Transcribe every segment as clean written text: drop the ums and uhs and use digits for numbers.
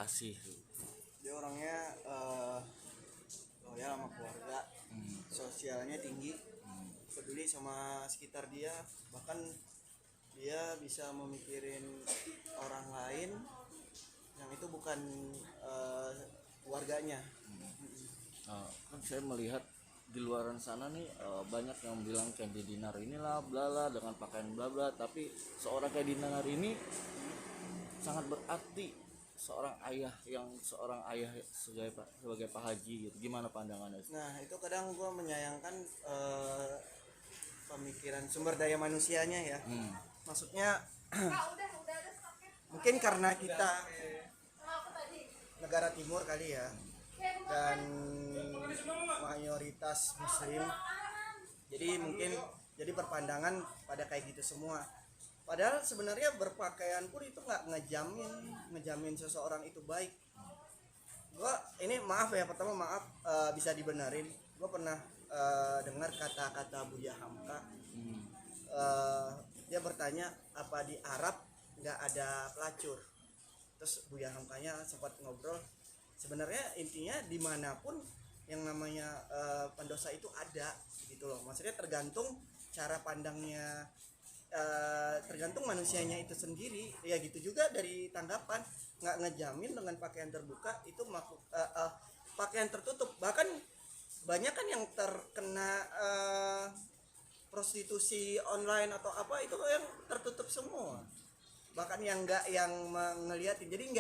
kasih. Dia orangnya loyal sama keluarga, sosialnya tinggi, peduli sama sekitar dia, bahkan dia bisa memikirin orang lain yang itu bukan keluarganya. Kan saya melihat di luaran sana nih banyak yang bilang Candy Dinar inilah blala dengan pakaian bla bla, tapi seorang Candy Dinar ini sangat berarti seorang ayah sebagai Pak Haji gitu. Gimana pandangannya? Nah itu kadang gue menyayangkan pemikiran sumber daya manusianya ya. Maksudnya mungkin karena kita negara timur kali ya, dan mayoritas muslim, jadi mungkin jadi berpandangan pada kayak gitu semua. Padahal sebenarnya berpakaian pun itu nggak ngejamin seseorang itu baik. Gua ini maaf ya, pertama maaf, bisa dibenerin. Gua pernah dengar kata-kata Buya Hamka. Dia bertanya apa di Arab nggak ada pelacur. Terus Buya Hamkanya sempat ngobrol. Sebenarnya intinya dimanapun yang namanya pendosa itu ada gitu loh. Maksudnya tergantung cara pandangnya, tergantung manusianya itu sendiri. Ya gitu juga dari tanggapan, nggak ngejamin dengan pakaian terbuka itu pakaian tertutup. Bahkan banyak kan yang terkena prostitusi online atau apa itu yang tertutup semua, bahkan yang ngeliatin. Jadi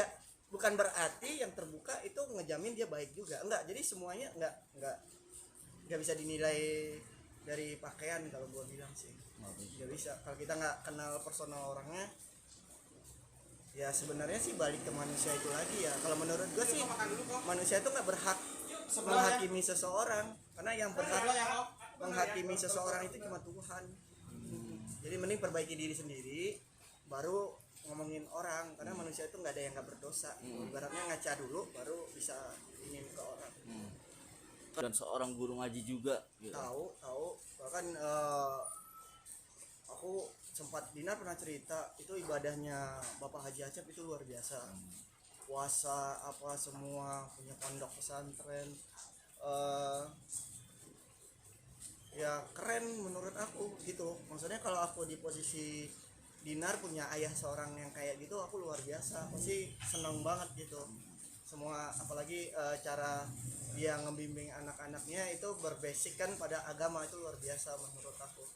bukan berarti yang terbuka itu ngejamin dia baik juga, enggak. Jadi semuanya enggak bisa dinilai dari pakaian kalau gua bilang sih. Nggak bisa kalau kita nggak kenal personal orangnya. Ya sebenarnya sih balik ke manusia itu lagi ya. Kalau menurut gua sih manusia itu nggak berhak menghakimi seseorang, karena yang berhak menghakimi seseorang itu cuma Tuhan. Jadi mending perbaiki diri sendiri baru ngomongin orang, karena manusia itu nggak ada yang nggak berdosa. Ibaratnya ngaca dulu baru bisa ingin ke orang. Dan seorang guru ngaji juga gitu. Tahu bahkan aku sempat Dinar pernah cerita itu ibadahnya Bapak Haji Acep itu luar biasa. Puasa apa semua, punya pondok pesantren, ya keren menurut aku gitu. Maksudnya kalau aku di posisi Dinar punya ayah seorang yang kayak gitu, aku luar biasa, pasti seneng banget gitu. Semua apalagi cara dia ngebimbing anak-anaknya itu berbasickan pada agama, itu luar biasa menurut aku.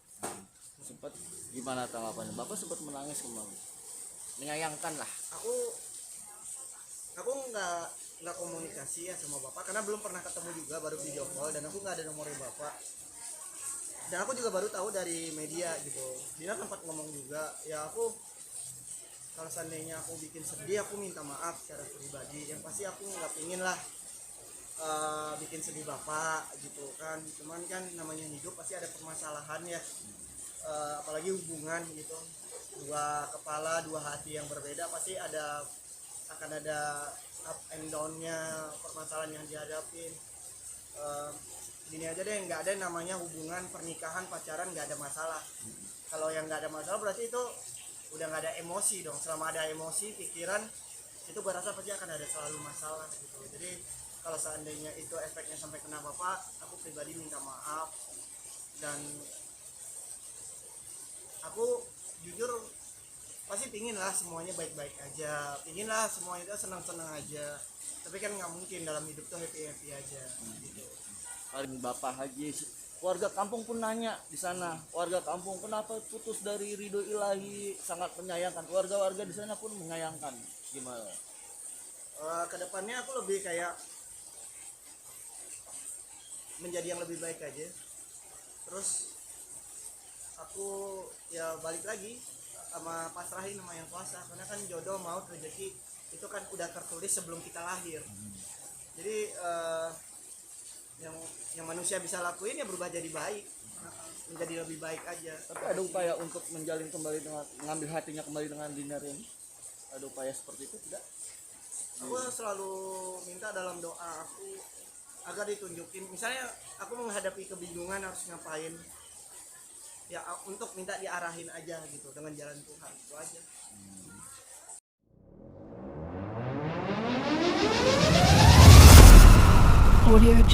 Sempat gimana tanggapannya? Bapak sempat menangis kemarin, menyayangkan lah. Aku nggak komunikasi ya sama bapak karena belum pernah ketemu juga, baru video call, dan aku nggak ada nomornya bapak. Dan aku juga baru tahu dari media gitu. Dia sempat ngomong juga, ya aku kalau seandainya aku bikin sedih aku minta maaf secara pribadi. Yang pasti aku nggak pingin lah bikin sedih bapak gitu kan. Cuman kan namanya hidup pasti ada permasalahan ya, apalagi hubungan gitu. Dua kepala, dua hati yang berbeda pasti akan ada up and down-nya permasalahan yang dihadapin. Gini aja deh, nggak ada namanya hubungan pernikahan pacaran nggak ada masalah. Kalau yang nggak ada masalah berarti itu udah nggak ada emosi dong. Selama ada emosi pikiran itu gue rasa pasti akan ada selalu masalah gitu. Jadi kalau seandainya itu efeknya sampai kena bapak, aku pribadi minta maaf. Dan aku jujur pasti pingin lah semuanya baik-baik aja, pingin lah semuanya itu senang-senang aja, tapi kan nggak mungkin dalam hidup tuh happy-happy aja gitu. Bapak Haji, warga kampung pun nanya di sana, warga kampung kenapa putus dari ridho ilahi, sangat menyayangkan. Warga-warga di sana pun menyayangkan. Gimana? Kedepannya aku lebih kayak menjadi yang lebih baik aja. Terus aku ya balik lagi sama pasrahin sama yang kuasa, karena kan jodoh maut rezeki itu kan udah tertulis sebelum kita lahir. Jadi yang manusia bisa lakuin ya berubah jadi baik, menjadi lebih baik aja. Tapi ada upaya untuk menjalin kembali dengan, mengambil hatinya kembali dengan Dinar ini? Ada upaya seperti itu tidak? Aku selalu minta dalam doa aku agar ditunjukin, misalnya aku menghadapi kebingungan harus ngapain, ya untuk minta diarahin aja gitu dengan jalan Tuhan, itu aja. Audio Jungle.